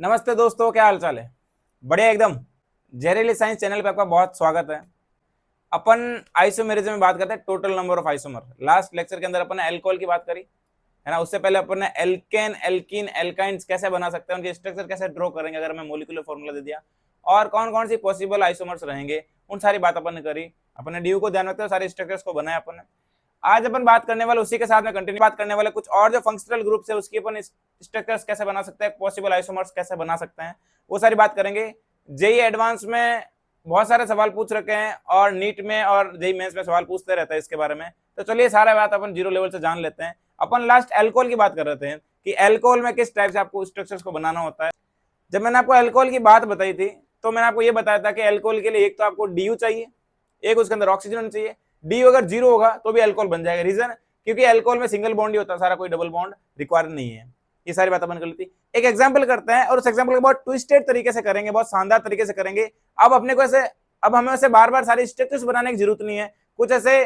नमस्ते दोस्तों, क्या हाल चाल है। बढ़िया एकदम। जहरीली साइंस चैनल पे आपका बहुत स्वागत है। अपन आइसोमेरिज्म में बात करते हैं, total number of isomer. Last lecture के अंदर अपन ने एल्कोहल की बात करी है ना। उससे पहले अपन ने एल्केन, एल्कीन, एल्काइंस कैसे बना सकते हैं, उनके स्ट्रक्चर कैसे ड्रॉ करेंगे अगर हमें मोलिकुलर फॉर्मूला दे दिया, और कौन कौन सी पॉसिबल आइसोमर्स रहेंगे, उन सारी बात अपन ने करी। अपन ने ड्यू को ध्यान रखते हुए सारे स्ट्रक्चर्स को बनाया अपन ने। आज अपन बात करने वाले उसी के साथ में कंटिन्यू बात करने वाले कुछ और जो फंक्शनल ग्रुप्स है उसकी अपन स्ट्रक्चर्स कैसे बना सकते हैं, पॉसिबल आइसोमर्स कैसे बना सकते हैं, वो सारी बात करेंगे। जेई एडवांस में बहुत सारे सवाल पूछ रखे हैं और नीट में और जेई मेंस में सवाल पूछते रहते हैं इसके बारे में। तो चलिए सारा बात अपन जीरो लेवल से जान लेते हैं। अपन लास्ट एल्कोहल की बात कर रहे थे कि एल्कोहल में किस टाइप से आपको स्ट्रक्चर्स को बनाना होता है। जब मैंने आपको एल्कोहल की बात बताई थी तो मैंने आपको ये बताया था कि एल्कोहल के लिए एक तो आपको डीयू चाहिए, एक उसके अंदर ऑक्सीजन चाहिए। डी अगर जीरो होगा तो भी अल्कोहल बन जाएगा। रीजन क्योंकि अल्कोहल में सिंगल बॉन्ड ही होता है, सारा कोई डबल बॉन्ड रिक्वायर नहीं है। ये सारी बात अपन कर लेती। एक एग्जांपल करते हैं और उस एग्जांपल को बहुत ट्विस्टेड तरीके से करेंगे, बहुत शानदार तरीके से करेंगे। अब अपने को ऐसे अब हमें ऐसे बार बार सारे स्ट्रक्चर्स बनाने की जरूरत नहीं है, कुछ ऐसे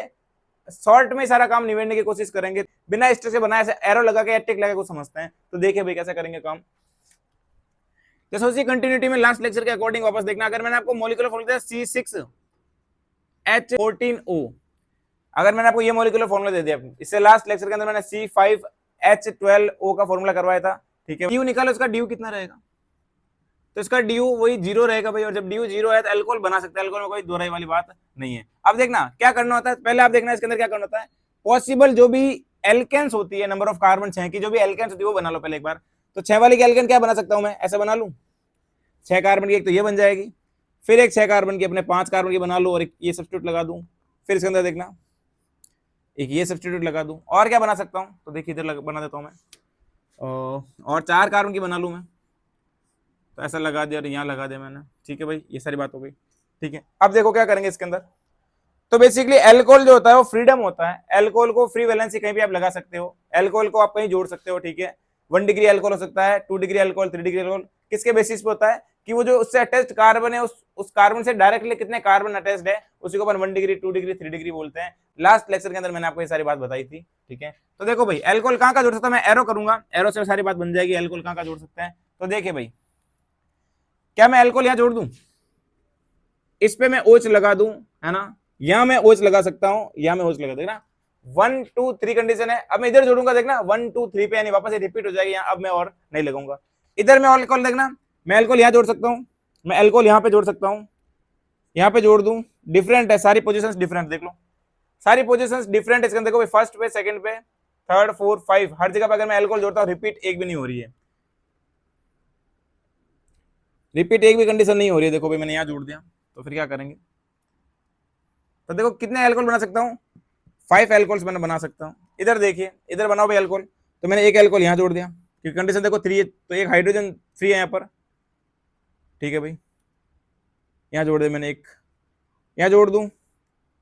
शॉर्ट में सारा काम निबेड़ने की कोशिश करेंगे, बिना स्ट्रक्चर बनाए ऐसे एरो लगा के टिक लगा के समझते हैं। तो देखिए भाई कैसे करेंगे काम। जैसे उसी कंटिन्यूटी में लास्ट लेक्चर के अकॉर्डिंग वापस देखना। अगर मैंने आपको मॉलिक्यूलर फॉर्मूला C6H14O, अगर मैंने आपको ये मॉलिक्यूलर फॉर्मूला दे दिया, इससे लास्ट लेक्चर के अंदर मैंने C5H12O का फॉर्मूला करवाया था, ठीक है। ड्यू निकालो, इसका ड्यू कितना रहेगा, तो इसका ड्यू वही जीरो रहेगा भाई। और जब ड्यू जीरो है तो अल्कोहल बना सकते हैं, अल्कोहल में कोई दोहराई वाली बात नहीं है। अब देखना क्या करना होता है, पहले आप देखना इसके अंदर क्या करना होता है। पॉसिबल जो भी एल्केन्स होती है, नंबर ऑफ कार्बन 6 की जो भी एल्केन्स होती है वो बना लो पहले एक बार। तो 6 वाली की एल्केन क्या बना सकता हूं मैं, ऐसा बना लूं 6 कार्बन की, एक तो ये बन जाएगी, फिर एक 6 कार्बन की अपने 5 कार्बन की बना लो और एक ये सब्स्टिट्यूट लगा दूं। फिर इसके अंदर देखना एक ये सब्स्टिट्यूट लगा दूं। और क्या बना सकता हूं, तो देखिए इधर बना देता हूं मैं, और 4 कार्बन की बना लूं मैं, तो ऐसा लगा दिया और यहाँ लगा दिया मैंने, ठीक है भाई। ये सारी बात हो गई, ठीक है। अब देखो क्या करेंगे इसके अंदर। तो बेसिकली अल्कोहल जो होता है वो फ्रीडम होता है। अल्कोहल को फ्री वैलेंसी कहीं भी आप लगा सकते हो, अल्कोहल को आप कहीं जोड़ सकते हो, ठीक है। 1 डिग्री अल्कोहल हो सकता है, 2 डिग्री अल्कोहल, 3 डिग्री अल्कोहल। किसके बेसिस पे होता है कि वो जो उससे अटैच्ड कार्बन है उस कार्बन से डायरेक्टली कितने कार्बन अटैच्ड है उसी को अपन 1 डिग्री, 2 डिग्री, 3 डिग्री बोलते हैं। लास्ट लेक्चर के अंदर मैंने आपको ये सारी बात बताई थी, ठीक है। तो देखो भाई अल्कोहल कहाँ का जोड़ सकता है, मैं एरो करूंगा, एरो से सारी बात बन जाएगी अल्कोहल कहाँ का जोड़ सकते हैं। तो देखिए भाई, क्या मैं अल्कोहल यहां जोड़ दूं, इस पे मैं ओच लगा दूं, है ना। यहां मैं ओच लगा सकता हूं, यहां मैं ओच लगा, देखना 1 2 3 कंडीशन है। अब मैं इधर जोड़ूंगा, देखना 1 2 3 पे यानी वापस रिपीट हो जाएगी यहाँ। अब मैं और नहीं लगाऊंगा इधर। मैं अल्कोहल, देखना मैं अल्कोहल यहां जोड़ सकता हूं, मैं अल्कोहल यहां पे जोड़ सकता हूं, यहां पे जोड़ दूं। डिफरेंट है, सारी पोजीशंस डिफरेंट, देख लो सारी पोजीशंस डिफरेंट है इसके अंदर। देखो फर्स्ट पे, सेकंड पे, थर्ड, फोर्थ, 5, हर जगह पे अगर मैं अल्कोहल जोड़ता हूं रिपीट एक भी नहीं हो रही है, रिपीट एक भी कंडीशन नहीं हो रही है। देखो भाई मैंने यहां जोड़ दिया, तो फिर क्या करेंगे। तो देखो कितने अल्कोहल बना सकता हूँ, 5 अल्कोहल्स मैंने बना सकता हूँ। इधर देखिए, इधर बनाओ भाई अल्कोहल, तो मैंने एक अल्कोहल यहाँ जोड़ दिया क्योंकि कंडीशन देखो 3 है, तो एक हाइड्रोजन फ्री है यहाँ पर, ठीक है भाई। यहाँ जोड़ दिया मैंने एक, यहाँ जोड़ दूं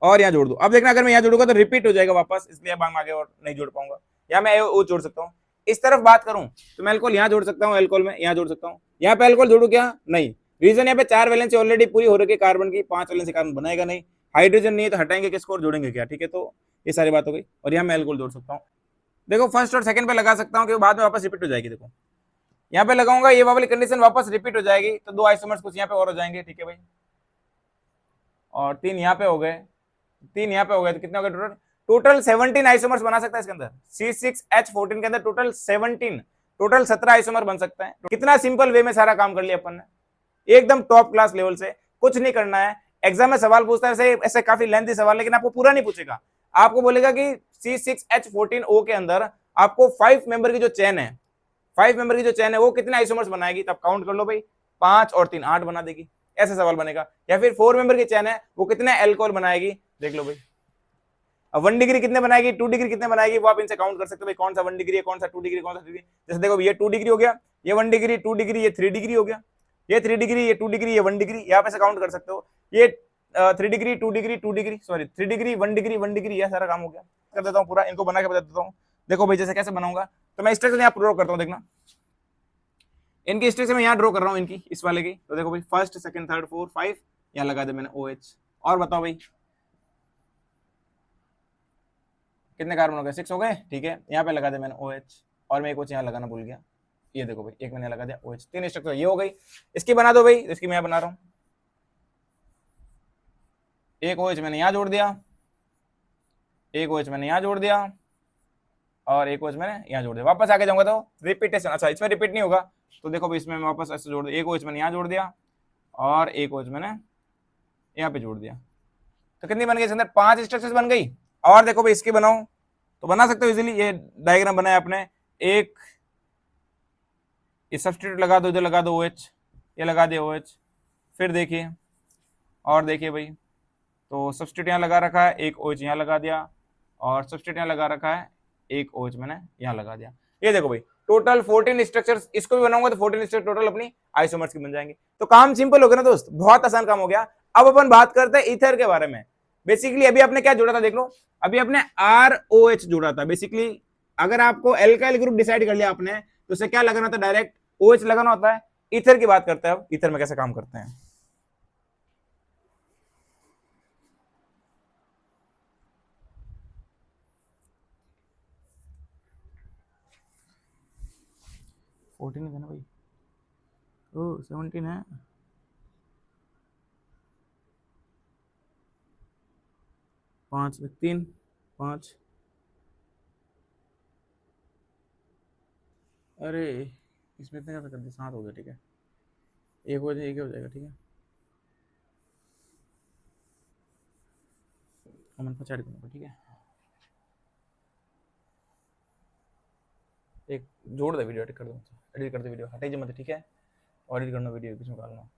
और यहाँ जोड़ दूं। अब देखना अगर मैं यहाँ जोड़ूंगा तो रिपीट हो जाएगा वापस, इसलिए अब आगे और नहीं जोड़ पाऊंगा। यहाँ मैं वो जोड़ सकता हूँ। इस तरफ बात करूं तो मैं अल्कोहल यहाँ जोड़ सकता हूँ, अल्कोहल में यहाँ जोड़ सकता हूँ। यहाँ पे अल्कोहल जोड़ू क्या, नहीं। रीजन यहाँ पे 4 वैलेंसी ऑलरेडी पूरी हो रही है कार्बन की, 5 वैलेंसी कार्बन बनाएगा नहीं, हाइड्रोजन नहीं है तो हटाएंगे किसको और जोड़ेंगे क्या, ठीक है। तो ये सारी बात हो गई। और यहाँ मैं अल्कोहल जोड़ सकता हूँ। देखो फर्स्ट और सेकंड पे लगा सकता हूँ क्योंकि बाद में वापस रिपीट हो जाएगी। देखो यहाँ पे लगाऊंगा, ये वाली कंडीशन वापस रिपीट हो जाएगी, तो 2 आइसोमर्स कुछ यहाँ पे और हो जाएंगे, ठीक है भाई। और 3 यहाँ पे हो गए, 3 यहाँ पे हो गए, तो कितने हो गए टोटल, टोटल 17 आइसोमर्स बना सकता है इसके अंदर। C6H14 के अंदर टोटल 17, टोटल 17 आइसोमर बन सकता है। कितना सिंपल वे में सारा काम कर लिया अपन ने, एकदम टॉप क्लास लेवल से। कुछ नहीं करना है। एग्जाम में सवाल पूछता है ऐसे काफी लेंथी सवाल, लेकिन आपको पूरा नहीं पूछेगा। आपको बोलेगा कि C6H14O के अंदर आपको 5 मेंबर की जो चेन है, 5 मेंबर की जो चेन है वो कितने आइसोमर्स बनाएगी, तब काउंट कर लो भाई, 5 और 3 8 बना देगी, ऐसा सवाल बनेगा। या फिर 4 मेंबर की चेन है वो कितने अल्कोहल बनाएगी, देख लो भाई। अब 1 डिग्री कितने बनाएगी, 2 डिग्री कितने बनाएगी, वो आप इनसे काउंट कर सकते हो भाई, कौन सा 1 डिग्री है, कौन सा 2 डिग्री, कौन सा 3 डिग्री। जैसे देखो ये 2 डिग्री हो गया, ये 1 डिग्री, 2 डिग्री, ये 3 डिग्री हो गया, ये 3 डिग्री, ये 2 डिग्री, ये 1 डिग्री, यहाँ पे से काउंट कर सकते हो। ये 3 degree, 2 degree, 2 degree, sorry 3 degree, 1 degree, 1 degree, यह सारा काम हो गया। कर देता हूँ पूरा, इनको बना के बता देता हूँ। देखो भाई जैसे कैसे बनाऊंगा, तो मैं स्ट्रक्चर यहाँ ड्रॉ करता हूँ, देखना इनकी स्ट्रक्चर मैं यहाँ ड्रॉ कर रहा हूँ, इनकी इस वाले की। तो देखो भाई फर्स्ट, सेकंड, थर्ड, फोर्थ, 5 यहाँ लगा दे मैंने OH। और बताओ भाई कितने कार्बन हो गए, 6 हो गए, ठीक है। यहाँ पे लगा दे मैंने OH और मैं एक OH यहाँ लगाना भूल गया, ये देखो भाई, एक मैंने लगा दिया OH, 3 स्ट्रक्चर ये हो गई। इसकी बना दो भाई, इसकी मैं बना रहा हूँ। एक OH मैंने यहाँ जोड़ दिया, एक OH मैंने यहाँ जोड़ दिया, और एक OH मैंने यहाँ जोड़ दिया। वापस आके जाऊंगा तो रिपीटेशन, अच्छा इसमें रिपीट नहीं होगा, तो देखो भाई इसमें मैं वापस ऐसे जोड़ दिया, एक OH मैंने यहाँ जोड़ दिया और एक OH मैंने यहाँ पे जोड़ दिया। तो कितनी बन गई, इसके अंदर 5 स्ट्रक्चर्स बन गई। और देखो भाई इसकी बनाओ तो बना सकते हो इजीली, ये डायग्राम बनाया आपने। एक ये सब्स्टिट्यूट लगा दो, इधर लगा दो OH, ये लगा दिया OH। फिर देखिए, और देखिए भाई, तो सब्स्टिट्यूट यहाँ लगा रखा है, एक OH यहाँ लगा दिया, और सब्स्टिट्यूट यहाँ लगा रखा है, एक OH मैंने यहाँ लगा दिया। ये देखो भाई टोटल 14 स्ट्रक्चर्स, इसको भी बनाऊंगा तो 14 स्ट्रक्चर टोटल अपनी आइसोमर्स की बन जाएंगे। तो काम सिंपल हो गया ना दोस्त, बहुत आसान काम हो गया। अब अपन बात करते हैं ईथर के बारे में। बेसिकली अभी आपने क्या जोड़ा था देख लो, अभी आपने ROH जोड़ा था। बेसिकली अगर आपको एल्काइल ग्रुप डिसाइड कर लिया आपने, तो उसे क्या लगाना होता है, डायरेक्ट OH लगाना होता है। ईथर की बात करते हैं, अब ईथर में कैसे काम करते हैं। 14 है ना भाई, ओ 17 है। पांच 3 5, अरे इसमें इतना कैसे कर दिया, 7 हो गया, ठीक है, एक हो जाएगा, एक हो जाएगा, ठीक है। कमेंट पर चैट करूँगा, ठीक है। एक जोड़ दे, वीडियो एडिट कर दूँ, एडिट कर दे वीडियो, हटाइए मत, ठीक है, और एडिट करना वीडियो बीच में डालना।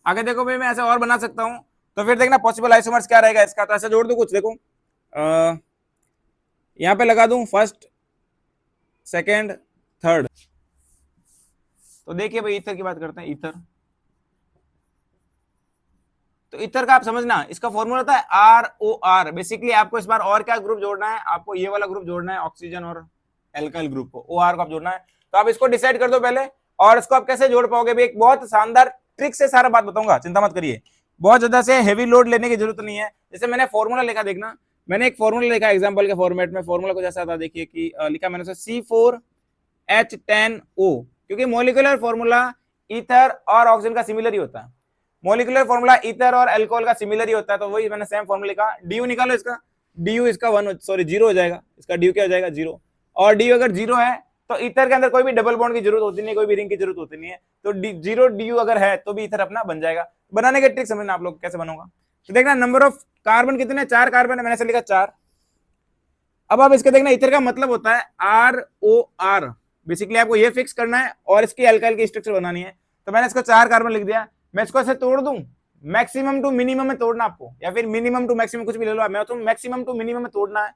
आगे देखो भाई, मैं ऐसे और बना सकता हूँ, तो फिर देखना पॉसिबल आइसोमर्स क्या रहेगा इसका। तो ऐसे जोड़ दो कुछ, देखो यहाँ पे लगा दूं फर्स्ट, सेकंड, थर्ड। तो देखिए भाई ईथर की बात करते हैं, ईथर। तो ईथर का आप समझना, इसका फॉर्मूला होता है ROR। बेसिकली आपको इस बार और क्या ग्रुप जोड़ना है, आपको ये वाला ग्रुप जोड़ना है, ऑक्सीजन और एल्काइल ग्रुप को, OR को आप जोड़ना है। तो आप इसको डिसाइड कर दो पहले, और इसको आप कैसे जोड़ पाओगे, एक बहुत शानदार ट्रिक से सारा बात बताऊंगा, चिंता मत करिए। बहुत ज्यादा से हेवी लोड लेने की जरूरत नहीं है। जैसे मैंने फॉर्मूला लिखा, देखना मैंने एक फॉर्मूला लिखा एग्जाम्पल के फॉर्मेट में। फॉर्मूला कुछ ऐसा था, देखिए कि लिखा मैंने C4H10O, क्योंकि मोलिकुलर फॉर्मूला ईथर और ऑक्सीजन का सिमिलर ही होता है। मोलिकुलर फॉर्मूला ईथर और अल्कोहल का सिमिलर ही होता है, तो वही मैंने सेम फॉर्मूला लिखा। DU निकालो इसका, DU इसका 0 हो जाएगा, इसका DU क्या हो जाएगा 0। और DU अगर 0 है तो ईथर के अंदर कोई भी डबल बॉन्ड की जरूरत होती नहीं है, कोई भी रिंग की जरूरत होती नहीं है। तो 0 DU अगर है तो भी ईथर अपना बन जाएगा। बनाने के ट्रिक समझना आप लोग कैसे बनोगा। तो देखना नंबर ऑफ कार्बन कितने, 4 कार्बन है, मैंने ऐसे लिखा 4। अब आप इसके देखना ईथर का मतलब होता है ROR। बेसिकली आपको ये फिक्स करना है और इसकी एल्काइल की स्ट्रक्चर बनानी है। तो मैंने इसको 4 कार्बन लिख दिया। मैं इसको ऐसे तोड़ दूं, मैक्सिमम टू मिनिमम में तोड़ना आपको, या फिर मिनिमम टू मैक्सिमम, कुछ भी ले लो। मैं तो मैक्सिमम टू मिनिमम में तोड़ना है।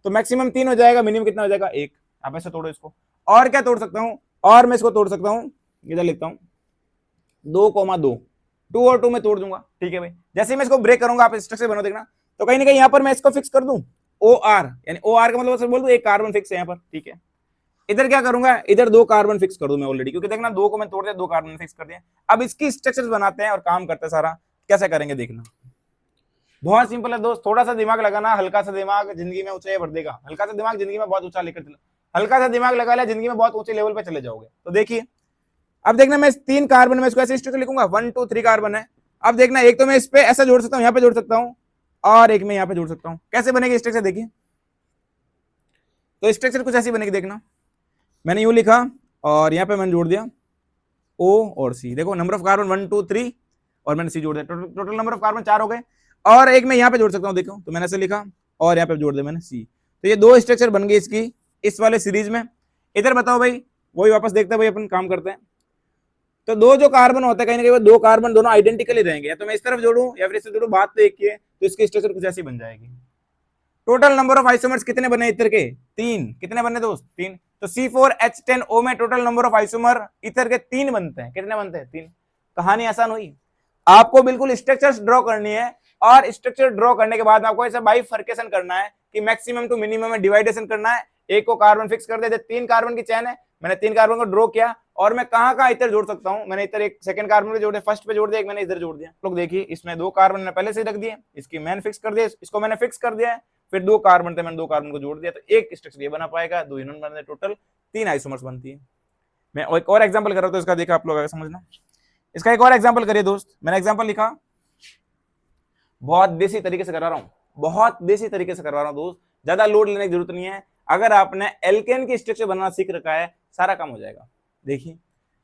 तो मैक्सिमम 3 हो जाएगा, मिनिमम कितना हो जाएगा 1। आप ऐसे तोड़ो इसको। और क्या तोड़ सकता हूं, और मैं इसको तोड़ सकता हूं, इधर लिखता हूं 2,2, 2 और 2 में तोड़ दूंगा, ठीक है भाई। जैसे ही मैं इसको ब्रेक करूंगा, आप स्ट्रक्चर बनो देखना। तो कहीं ना कहीं यहां पर मैं इसको फिक्स कर दूं OR, यानी OR का मतलब बोल दूं एक कार्बन फिक्स है यहां पर, ठीक है। इधर क्या करूंगा, इधर 2 कार्बन फिक्स कर दूं मैं ऑलरेडी, क्योंकि देखना 2 को मैं तोड़ दिया, 2 कार्बन फिक्स कर दिया। अब इसकी स्ट्रक्चर्स बनाते हैं और काम करते हैं सारा। कैसे करेंगे देखना, बहुत सिंपल है दोस्त। थोड़ा सा दिमाग लगाना, हल्का सा दिमाग जिंदगी में ऊंचाई बढ़ देगा। हल्का सा दिमाग जिंदगी में बहुत ऊंचा लेकर चला, हल्का सा दिमाग लगा लिया, जिंदगी में बहुत ऊंचे लेवल पे चले जाओगे। तो देखिए अब देखना, मैं 3 कार्बन में इसको ऐसे स्ट्रक्चर लिखूंगा, 1 2 3 कार्बन है। अब देखना एक तो मैं इस पे ऐसा जोड़ सकता हूं, यहाँ पे जोड़ सकता हूं, और एक मैं यहाँ पे जोड़ सकता हूं। कैसे बनेगी स्ट्रक्चर देखिए, तो स्ट्रक्चर कुछ ऐसी बनेगी देखना। मैंने यू लिखा और यहाँ पे मैंने जोड़ दिया O और C। देखो नंबर ऑफ कार्बन 1 2 3 और मैंने C जोड़ दिया, टोटल नंबर ऑफ कार्बन 4 हो गए। और एक मैं यहाँ पे जोड़ सकता हूँ, देखो तो मैंने ऐसे लिखा और यहाँ पे जोड़ दिया मैंने C। तो ये 2 स्ट्रक्चर बन गई इसकी, इस वाले सीरीज में। इधर बताओ भाई, वही वापस देखते हैं भाई, अपन काम करते हैं। तो 2 जो कार्बन होता है, कहीं ना कहीं 2 कार्बन दोनों आइडेंटिकली रहेंगे, या तो मैं इस तरफ जोड़ू या फिर इस तरफ जोड़ू, बात तो एक ही है। तो इसकी स्ट्रक्चर कुछ ऐसी बन जाएगी। टोटल नंबर ऑफ आइसोमर्स कितने बने इथर के, 3। कितने बने दोस्त, 3। तो C4H10O में total number of isomer ether के 3 बनते हैं। कितने बनते हैं, 3। कहानी आसान हुई। आपको बिल्कुल स्ट्रक्चर्स ड्रॉ करनी है, और स्ट्रक्चर ड्रॉ करने के बाद आपको ऐसा बाइफर्केशन करना है कि मैक्सिमम टू मिनिमम में डिवाइडेशन करना है। एक को कार्बन फिक्स कर दे, 3 कार्बन की चेन है, मैंने 3 कार्बन को ड्रॉ किया, और मैं कहाँ इतर जोड़ सकता हूँ। मैंने इतर एक सेकंड कार्बन पे जोड़ दिया, फर्स्ट पे जोड़ दिया, एक मैंने इधर जोड़ दिया। लोग देखिए इसमें 2 कार्बन मैंने पहले से रख दिए, इसकी मैंने फिक्स कर दिया, इसको मैंने फिक्स कर दिया है, फिर 2 कार्बन थे, मैंने 2 कार्बन को जोड़ दिया, तो एक स्ट्रक्चर ये बना पाएगा, 2 इन्होंने बने, टोटल 3 आइसोमर्स बनती है। मैं एक और एग्जांपल कर रहा हूं तो इसका देखा आप लोग समझना। इसका एक और एग्जांपल करिए दोस्त, मैंने एग्जांपल लिखा, बहुत देसी तरीके से करा रहा हूं, बहुत देसी तरीके से करवा रहा हूं दोस्त, ज्यादा लोड लेने की जरूरत नहीं है। अगर आपने एल्केन की स्ट्रक्चर बनाना सीख रखा है, सारा काम हो जाएगा। देखिए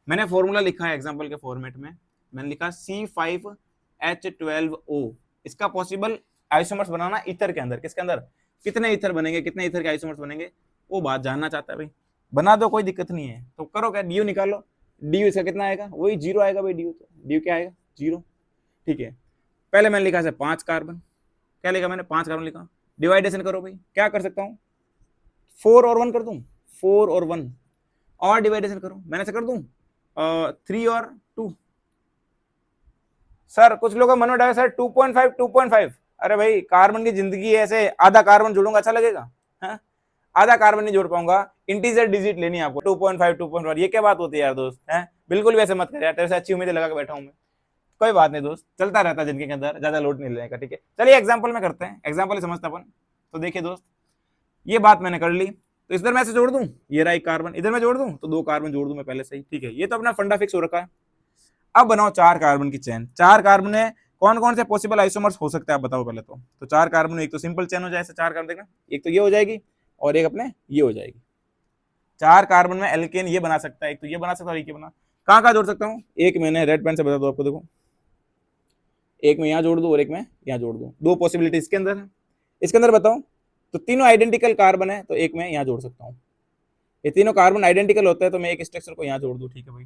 मैंने फॉर्मूला लिखा है एग्जांपल के फॉर्मेट में, मैंने लिखा C5H12O। इसका पॉसिबल आइसोमर्स बनाना ईथर के अंदर, किसके अंदर, कितने ईथर बनेंगे, कितने ईथर के आइसोमर्स बनेंगे, वो बात जानना चाहता है भाई, बना दो, कोई दिक्कत नहीं है। तो करो क्या, डीयू निकालो, डीयू इसका कितना आएगा, वही 0 आएगा भाई, डीयू तो डीयू क्या आएगा, 0। ठीक है, पहले मैंने लिखा है 5 कार्बन, क्या लिखा मैंने, 5 कार्बन लिखा, डिवाइडेशन करो भाई, क्या कर सकता हूँ, 4 और 1 कर दूं, 4 और 1, और डिवाइडेशन करो, मैंने से कर दूं 3 और 2। सर कुछ लोगों का मन में डाले सर 2.5 2.5, अरे भाई कार्बन की जिंदगी है, ऐसे आधा कार्बन जोड़ूंगा अच्छा लगेगा, है? आधा कार्बन नहीं जोड़ पाऊंगा, इंटीजर डिजिट लेनी है आपको, 2.5 2.5, ये क्या बात होती है यार दोस्त, है? बिल्कुल भी ऐसे मत कर यार, तेरे से अच्छी उम्मीदें लगा के बैठा हूं मैं। कोई बात नहीं दोस्त, चलता रहता है जिंदगी के अंदर, ज्यादा लोड नहीं लेने का। ठीक है, चलिए एग्जाम्पल में करते हैं, एग्जाम्पल ही समझता अपन। तो देखिए दोस्त, ये बात मैंने कर ली, तो इधर मैं ऐसे जोड़ दूं, ये रहा एक कार्बन, इधर मैं जोड़ दूं तो 2 कार्बन जोड़ दूं मैं पहले से ही। ठीक है, ये तो अपना फंडा फिक्स हो रखा है। अब बनाओ 4 कार्बन की चेन, 4 कार्बन में कौन कौन से पॉसिबल आइसोमर्स हो सकते हैं आप बताओ पहले तो 4 कार्बन में एक तो सिंपल चेन हो जाए, 4 कार्बन देखना, एक तो ये हो जाएगी और एक अपने ये हो जाएगी। 4 कार्बन में एल्केन ये बना सकता है, एक तो ये बना सकता है और एक ये बना, कहाँ जोड़ सकता हूँ, एक मैंने रेड पेन से बता दो आपको, देखो एक में यहाँ जोड़ दूं और एक में यहाँ जोड़ दूं, 2 पॉसिबिलिटी इसके अंदर है। इसके अंदर बताओ तो तीनों आइडेंटिकल कार्बन है, तो एक में यहाँ जोड़ सकता हूँ, ये तीनों कार्बन आइडेंटिकल होता है तो मैं एक स्ट्रक्चर को यहाँ जोड़ दूं। ठीक है भाई,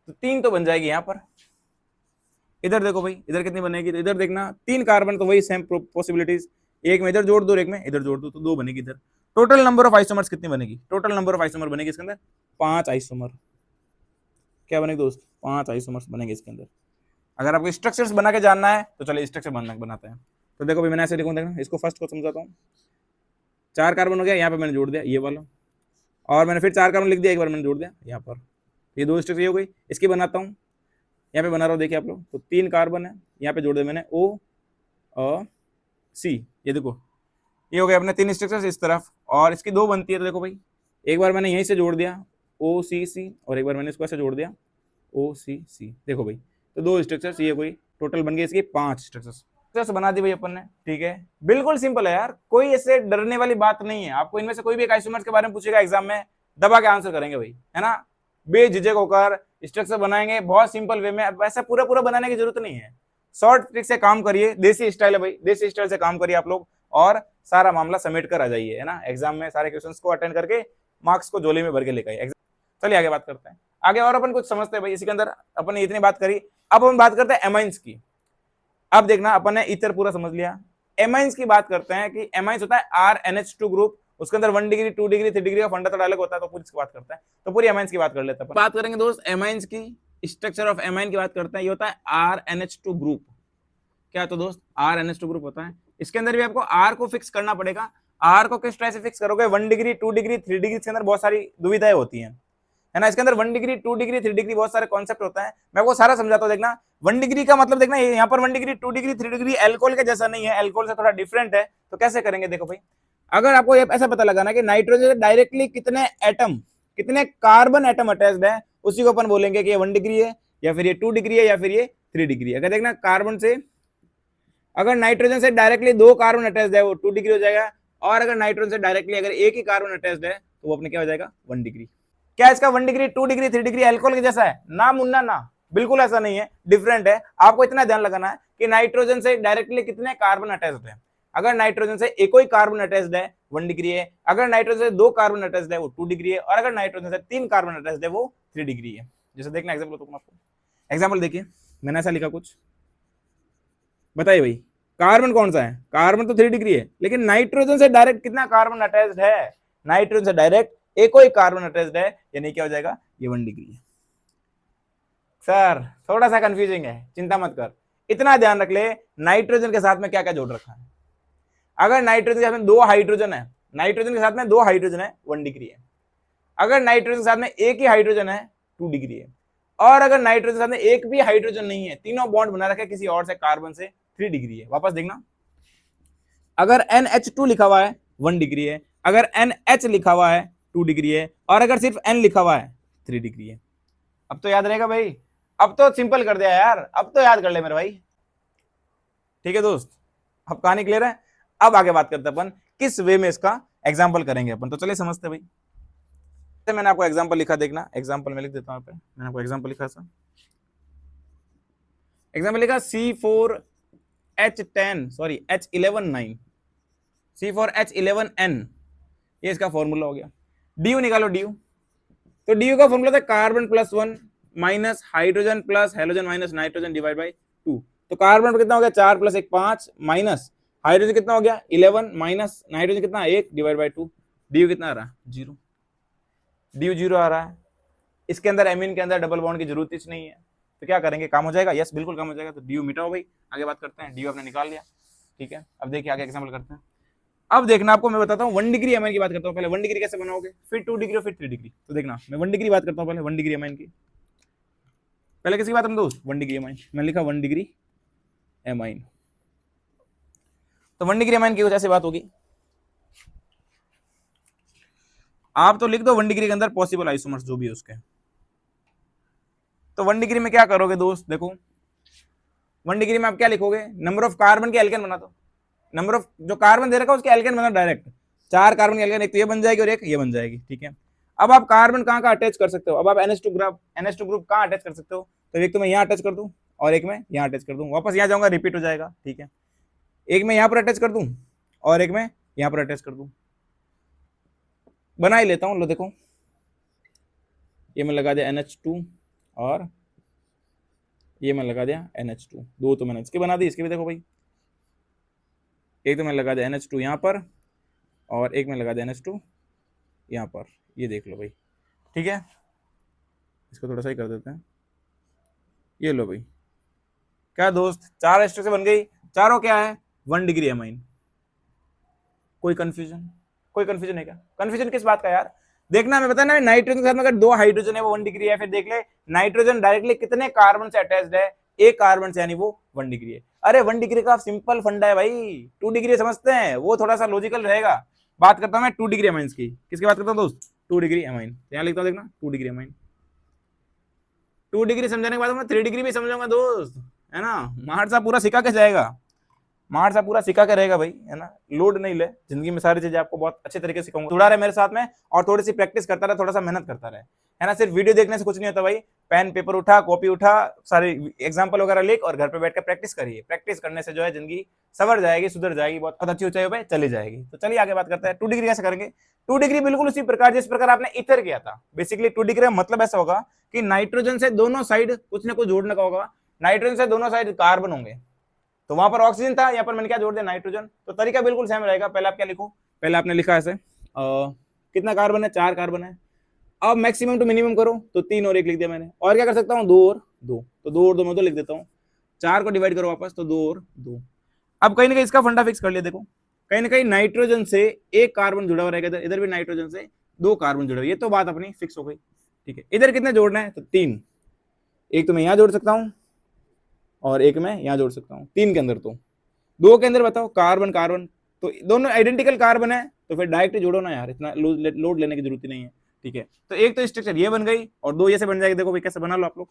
तो 3 तो बन जाएगी यहाँ पर। इधर देखो भाई, इधर कितनी बनेगी, तो इधर देखना 3 कार्बन, तो वही सेम पॉसिबिलिटीज, एक में इधर जोड़ दो, एक में इधर जोड़ दो, तो 2 बनेगी इधर। टोटल नंबर ऑफ आइसोमर्स कितनी बनेगी, टोटल नंबर ऑफ आइसोमर बनेगी इसके अंदर 5 आइसोमर। क्या बनेगी दोस्त, 5 आइसोमर्स बनेंगे इसके अंदर। अगर आपको स्ट्रक्चर्स बना के जानना है तो चलिए स्ट्रक्चर बनाते हैं। तो देखो भाई मैंने ऐसे लिखूं, देखना इसको फर्स्ट को समझाता हूँ। 4 कार्बन हो गया, यहाँ पे मैंने जोड़ दिया ये वाला, और मैंने फिर 4 कार्बन लिख दिया, एक बार मैंने जोड़ दिया यहाँ पर, ये 2 स्ट्रक्चर हो गई। इसकी बनाता हूँ, यहाँ पे बना रहा हूँ, देखिए आप लोग, तो 3 कार्बन है, यहाँ पे जोड़ दिया मैंने O और C, ये देखो ये हो गया अपने 3 स्ट्रक्चर इस तरफ, और इसकी 2 बनती है। तो देखो भाई एक बार मैंने यहीं से जोड़ दिया OCC, और एक बार मैंने इसको ऐसे जोड़ दिया OCC। देखो भाई तो 2 स्ट्रक्चर्स, ये कोई टोटल बन गई इसकी 5 स्ट्रक्चर्स बना दी भाई अपन ने। ठीक है, बिल्कुल सिंपल है यार, कोई ऐसे डरने वाली बात नहीं है। आपको इनमें से कोई भी एक आइसोमर्स के बारे में पूछेगा एग्जाम में, दबा के आंसर करेंगे भाई, है ना, बेझिझक होकर स्ट्रक्चर बनाएंगे बहुत सिंपल वे में। अब ऐसा पूरा बनाने की जरूरत नहीं है, शॉर्ट ट्रिक से काम करिए, देसी स्टाइल है भाई, देसी स्टाइल से काम करिए आप लोग, और सारा मामला समेट कर आ जाइए, है ना, एग्जाम में सारे क्वेश्चंस को अटेंड करके मार्क्स को झोली में भर के लेकर आइए। चलिए आगे बात करते हैं, आगे और अपन कुछ समझते हैं भाई। इसी के अंदर अपन ने इतनी बात करी, अब हम बात करते हैं एमाइंस की। अब देखना अपन ने ईथर पूरा समझ लिया, एमाइंस की बात करते हैं कि एमाइंस होता है RNH2 ग्रुप, उसके अंदर 1 डिग्री 2 डिग्री 3 डिग्री का फंडा तो अलग होता है, तो पूरी इसकी बात करते हैं। तो पूरी एमाइंस की बात कर लेते हैं, बात करेंगे दोस्त एमाइंस की, स्ट्रक्चर ऑफ एमाइन की बात करते हैं। ये होता है RNH2 ग्रुप। क्या तो दोस्त RNH2 ग्रुप होता है, इसके अंदर भी आपको R को फिक्स करना पड़ेगा। R को किस तरह से फिक्स करोगे, 1 डिग्री 2 डिग्री 3 डिग्री के अंदर बहुत सारी दुविधाएं होती हैं, है ना, इसके अंदर 1 डिग्री 2 डिग्री 3 डिग्री बहुत सारे कॉन्सेप्ट होता है, मैं वो सारा समझाता हूँ। देखना 1 डिग्री का मतलब, देखना यहाँ पर 1 डिग्री 2 डिग्री 3 डिग्री एल्कोहल के जैसा नहीं है, एल्कोहल से थोड़ा डिफरेंट है। तो कैसे करेंगे, देखो भाई, अगर आपको ये ऐसा पता लगाना कि नाइट्रोजन से डायरेक्टली कितने एटम, कितने कार्बन एटम अटैच्ड है, उसी को अपन बोलेंगे कि ये 1 डिग्री है, या फिर ये 2 डिग्री है, या फिर ये 3 डिग्री है। अगर देखना कार्बन से, अगर नाइट्रोजन से डायरेक्टली 2 कार्बन अटैच्ड है वो 2 डिग्री हो जाएगा, और अगर नाइट्रोजन से डायरेक्टली अगर एक ही कार्बन अटैच्ड है तो वो अपने क्या हो जाएगा, 1 डिग्री। क्या इसका 1 डिग्री 2 डिग्री 3 डिग्री अल्कोहल के जैसा है, ना मुन्ना ना, बिल्कुल ऐसा नहीं है, डिफरेंट है। आपको इतना ध्यान लगाना है कि नाइट्रोजन से डायरेक्टली कितने कार्बन अटैच्ड है। अगर नाइट्रोजन से एक ही कार्बन अटैच्ड है 1 डिग्री है, अगर नाइट्रोजन से 2 कार्बन अटैच्ड है वो 2 डिग्री है, और अगर नाइट्रोजन से 3 कार्बन अटैच्ड है वो 3 डिग्री है। जैसे देखना एग्जाम्पल, तो आपको एग्जाम्पल देखिए, मैंने ऐसा लिखा कुछ, बताइए भाई कार्बन कौन सा है, कार्बन तो 3 डिग्री है, लेकिन नाइट्रोजन से डायरेक्ट कितना कार्बन अटैच्ड है, नाइट्रोजन से डायरेक्ट एक ही कार्बन अटैच्ड है, यानी क्या हो जाएगा, ये 1 डिग्री है। सर थोड़ा सा कंफ्यूजिंग है, चिंता मत कर, इतना ध्यान रख ले नाइट्रोजन के साथ में क्या क्या जोड़ रखा है। अगर नाइट्रोजन के साथ में 2 हाइड्रोजन है, नाइट्रोजन के साथ में 2 हाइड्रोजन है 1 डिग्री है। अगर नाइट्रोजन के साथ में एक ही हाइड्रोजन है 2 डिग्री है। और अगर नाइट्रोजन के साथ में एक भी हाइड्रोजन नहीं है, तीनों बॉन्ड बना रखे किसी और से कार्बन से, 3 डिग्री है। वापस देखना, अगर NH2 लिखा हुआ है 1 डिग्री है, अगर NH लिखा हुआ है 2 डिग्री है, और अगर सिर्फ N लिखा हुआ है 3 डिग्री है। अब तो याद रहेगा भाई, अब तो सिंपल कर दिया यार, अब तो याद कर ले मेरे भाई। ठीक है दोस्त, अब कहानी क्लियर है। अब आगे बात करते हैं अपन किस वे में इसका एग्जाम्पल करेंगे अपन, तो चलिए समझते भाई। मैंने आपको एग्जाम्पल लिखा, देखना एग्जाम्पल में लिख देता हूं, मैंने आपको एग्जाम्पल लिखा था, एग्जाम्पल लिखा C4H10 सॉरी H11 C4H11N, ये इसका फॉर्मूला हो गया। डी निकालो, डी, तो डी का फॉर्मूला था carbon +1 minus hydrogen plus halogen minus nitrogen divide by 2। तो कार्बन कितना हो गया 4 + 1 5 माइनस हाइड्रोजन कितना हो गया 11 माइनस नाइट्रोजन कितना 1 डिवाइड बाई 2। डी कितना आ रहा है 0, डी 0 आ रहा है। इसके अंदर एमीन के अंदर डबल बॉन्ड की जरूरत ही नहीं है, तो क्या करेंगे, काम हो जाएगा, यस बिल्कुल काम हो जाएगा। तो डी मिटाओ भाई, आगे बात करते हैं। डी आपने निकाल लिया, ठीक है। अब देखिए आगे एग्जाम्पल करते हैं। अब देखना, आपको मैं बताता हूँ 1 डिग्री एमाइन की बात करता हूँ पहले। 1 डिग्री कैसे बनाओगे, फिर 2 डिग्री और फिर 3 डिग्री। तो देखना मैं 1 डिग्री बात करता हूँ पहले, 1 डिग्री एमाइन की। पहले किसकी बात हम दोस्त, 1 डिग्री एमाइन। मैं लिखा 1 डिग्री एमाइन, तो 1 डिग्री एमाइन की वजह से बात होगी। आप तो लिख दो 1 डिग्री के अंदर पॉसिबल आइसोमर्स जो भी है उसके। तो 1 डिग्री में क्या करोगे दोस्त, देखो 1 डिग्री में आप क्या लिखोगे, नंबर ऑफ कार्बन के एल्केन बना दो। नंबर ऑफ जो कार्बन दे रखा है उसके एल्केन बना डायरेक्ट, 4 कार्बन के एल्केन, एक तो ये बन जाएगी और एक ये बन जाएगी, ठीक है। अब आप कार्बन कहाँ का अटैच कर सकते हो, अब आप NH2 ग्रुप कहाँ अटैच कर सकते हो, तो एक तो मैं यहाँ अटैच कर दूं और एक मैं यहाँ अटैच कर दूं, वापस यहाँ जाऊंगा रिपीट हो जाएगा, ठीक है। एक मैं यहाँ पर अटैच कर दूं और एक मैं यहाँ पर अटैच कर दूं, बना ही लेता हूँ। लो देखो, ये मैं लगा दिया NH2 और ये मैं लगा दिया NH2, दो तो मैंने इसके बना दी, इसके भी देखो भाई, एक तो मैं लगा दिया NH2 यहाँ पर और एक में लगा दिया NH2 यहाँ पर, ये देख लो भाई, ठीक है। इसको थोड़ा सा ही कर देते हैं, ये लो भाई, क्या दोस्त 4 एस्टर से बन गई, चारों क्या है 1 डिग्री एमाइन। कोई कंफ्यूजन, कोई कंफ्यूजन है क्या, कंफ्यूजन किस बात का यार। देखना, मैं बताया ना, नाइट्रोजन के साथ में अगर 2 हाइड्रोजन है वो 1 डिग्री है, फिर देख ले नाइट्रोजन डायरेक्टली कितने कार्बन से अटैच्ड है, एक कार्बन से, यानी वो 1 डिग्री है। अरे 1 डिग्री का सिंपल फंडा है भाई, 2 डिग्री समझते हैं, वो थोड़ा सा लॉजिकल रहेगा। बात करता हूं मैं 2 डिग्री एमाइंस की, किसकी बात करता हूं दोस्त, 2 डिग्री एमाइन। यहाँ लिखता हूं, देखना 2 डिग्री एमाइन। 2 डिग्री समझाने के बाद मैं 3 डिग्री भी समझाऊंगा दोस्त, है ना। मार्ट सा पूरा सिखा के जाएगा, मार्ट सा पूरा सिखा के रहेगा भाई, है ना। लोड नहीं ले, जिंदगी में सारी चीजें आपको बहुत अच्छे तरीके से सिखाऊंगा। जुड़ा रहे मेरे साथ में और थोड़ी सी प्रैक्टिस करता रहे, थोड़ा सा मेहनत करता रहे, है ना। सिर्फ वीडियो देखने से कुछ नहीं होता भाई, पेन पेपर उठा, कॉपी उठा, सारे एग्जाम्पल वगैरह लिख और घर पे बैठ कर प्रैक्टिस करिए। प्रैक्टिस करने से जो है जिंदगी सवर जाएगी, सुधर जाएगी, बहुत अच्छी ऊंचाई पे चली जाएगी। तो चलिए आगे बात करते हैं 2 डिग्री कैसे करेंगे। 2 डिग्री बिल्कुल उसी प्रकार जिस प्रकार आपने इथर किया था। बेसिकली 2 डिग्री का मतलब ऐसा होगा कि नाइट्रोजन से दोनों साइड कुछ ना कुछ जोड़ने का होगा, नाइट्रोजन से दोनों साइड कार्बन होंगे, तो वहां पर ऑक्सीजन था, यहाँ पर मैंने क्या जोड़ दिया नाइट्रोजन। तो तरीका बिल्कुल सेम रहेगा। पहले आप क्या लिखो, पहले आपने लिखा ऐसे कितना कार्बन है, 4 कार्बन है। अब मैक्सिमम टू मिनिमम करो तो 3 और 1 लिख दिया मैंने, और क्या कर सकता हूँ 2 और 2, तो 2 और 2 में 2 लिख देता हूँ। 4 को डिवाइड करो वापस, तो 2 और 2। अब कहीं ना कहीं इसका फंडा फिक्स कर लिया, देखो कहीं ना कहीं नाइट्रोजन से एक कार्बन जुड़ा हुआ रहेगा, इधर इधर भी नाइट्रोजन से 2 कार्बन जुड़े हुए, ये तो बात अपनी फिक्स हो गई, ठीक है। इधर कितने जोड़ना है, तो 3, एक तो मैं यहाँ जोड़ सकता हूँ और एक मैं यहाँ जोड़ सकता हूँ। 3 के अंदर, तो 2 के अंदर बताओ कार्बन कार्बन, तो दोनों आइडेंटिकल कार्बन है, तो फिर डायरेक्ट जोड़ो ना यार, इतना लोड लेने की जरूरत ही नहीं है, ठीक है। तो एक तो स्ट्रक्चर ये बन गई और 2 ये से बन जाएगी। देखो भाई कैसे बना लो आप लोग,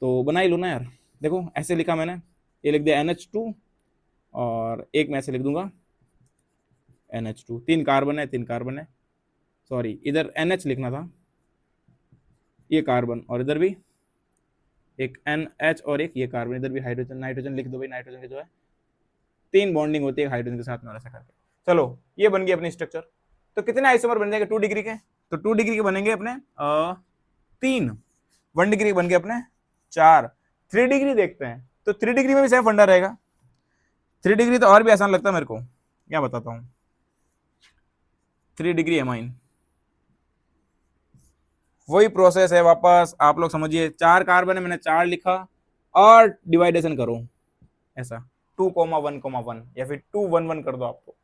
तो बना ही लो ना यार। देखो ऐसे लिखा मैंने, ये लिख दिया NH2 और एक मैं ऐसे लिख दूंगा NH2, 3 कार्बन है, 3 कार्बन है, सॉरी इधर NH लिखना था, ये कार्बन और इधर भी एक NH और एक ये कार्बन, इधर भी हाइड्रोजन, नाइट्रोजन लिख दो भाई, नाइट्रोजन के जो है 3 बॉन्डिंग होती है हाइड्रोजन के साथ में, ऐसा करके। चलो ये बन गई अपनी स्ट्रक्चर। तो कितने आइसोमर बन जाएंगे 2 डिग्री के, तो 2 डिग्री के बनेंगे अपने 3, 1 डिग्री के बन गए अपने 4। 3 डिग्री देखते हैं, तो 3 डिग्री में भी सेम फंडा रहेगा। 3 डिग्री तो और भी आसान लगता है मेरे को, क्या बताता हूँ। 3 डिग्री एमाइन, वही प्रोसेस है, वापस आप लोग समझिए। 4 कार्बन है, मैंने 4 लिखा और डिवाइडेशन करो ऐसा 2,1,1 या फिर 2,1,1 कर दो आपको।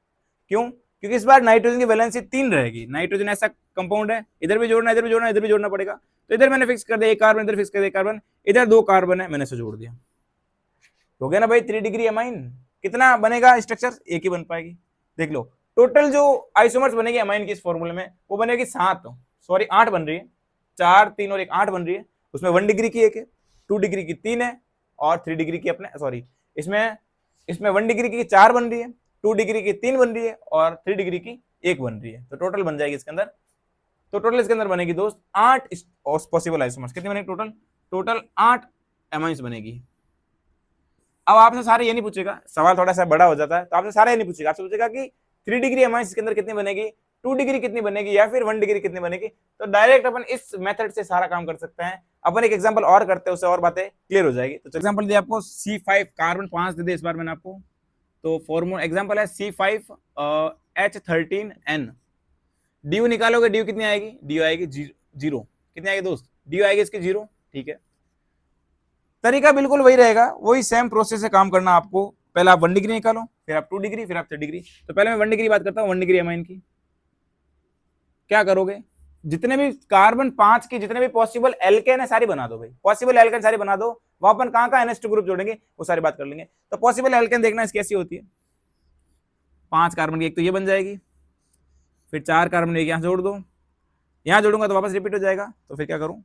क्यों, क्योंकि इस बार नाइट्रोजन की वैलेंसी 3 रहेगी। नाइट्रोजन ऐसा कंपाउंड है, इधर भी जोड़ना, इधर भी जोड़ना, इधर भी जोड़ना पड़ेगा। तो इधर मैंने फिक्स कर दिया एक कार्बन, इधर फिक्स कर दिया एक कार्बन, इधर 2 कार्बन है, मैंने इसे जोड़ दिया। हो गया ना भाई 3 डिग्री अमाइन। कितना बनेगा स्ट्रक्चर? एक ही बन पाएगी। देख लो टोटल जो आइसोमर्स बनेगी अमाइन की इस फॉर्मूले में, वो बनेगी 7, सॉरी 8 बन रही है। 4 3 और 1 8 बन रही है। उसमें 1 डिग्री की एक है, 2 डिग्री की 3 है, और 3 डिग्री की अपने सॉरी इसमें 1 डिग्री की 4 बन रही है, 2 डिग्री की 3 बन रही है, और 3 डिग्री की 1 बन रही है। तो टोटल बन जाएगी इसके अंदर, तो टोटल इसके अंदर बनेगी दोस्त 8 पॉसिबल आइसोमर्स। कितनी बनेगी टोटल? टोटल 8 एमाइंस बनेगी। अब आपसे सारे ये नहीं पूछेगा, सवाल थोड़ा सा बड़ा हो जाता है, तो आपसे सारे ये नहीं पूछेगा, आपसे पूछेगा कि 3 डिग्री एमाइंस के अंदर कितनी बनेगी, 2 डिग्री कितनी बनेगी, या फिर 1 डिग्री कितनी बनेगी। तो डायरेक्ट अपन इस मेथड से सारा काम कर सकते हैं। अपन एक एग्जांपल और करते हैं, उससे और बातें क्लियर हो जाएगी। तो एग्जांपल दिया आपको C5 कार्बन 5 दे दे इस बार मैंने आपको। तो फॉर्मूला एग्जांपल है C5H13N। ड्यू निकालोगे, ड्यू कितनी आएगी? ड्यू आएगी 0। कितनी आएगी दोस्त? ड्यू आएगी इसकी 0। ठीक है, तरीका बिल्कुल वही रहेगा, वही सेम प्रोसेस से काम करना आपको। पहले आप 1 डिग्री निकालो, फिर आप 2 डिग्री, फिर आप 3 डिग्री। तो पहले मैं 1 डिग्री बात करता हूँ, 1 डिग्री अमाइन की। क्या करोगे? जितने भी कार्बन 5 की जितने भी पॉसिबल एल्केन है सारी बना दो भाई, पॉसिबल एल्केन सारी बना दो। वहां अपन कहां का NH2 ग्रुप जोड़ेंगे वो सारी बात कर लेंगे। तो पॉसिबल एल्केन देखना इसकी कैसी होती है। 5 कार्बन की एक तो ये बन जाएगी, फिर 4 कार्बन एक यहां जोड़ दो, यहां जोड़ूंगा तो वापस रिपीट हो जाएगा, तो फिर क्या करूं?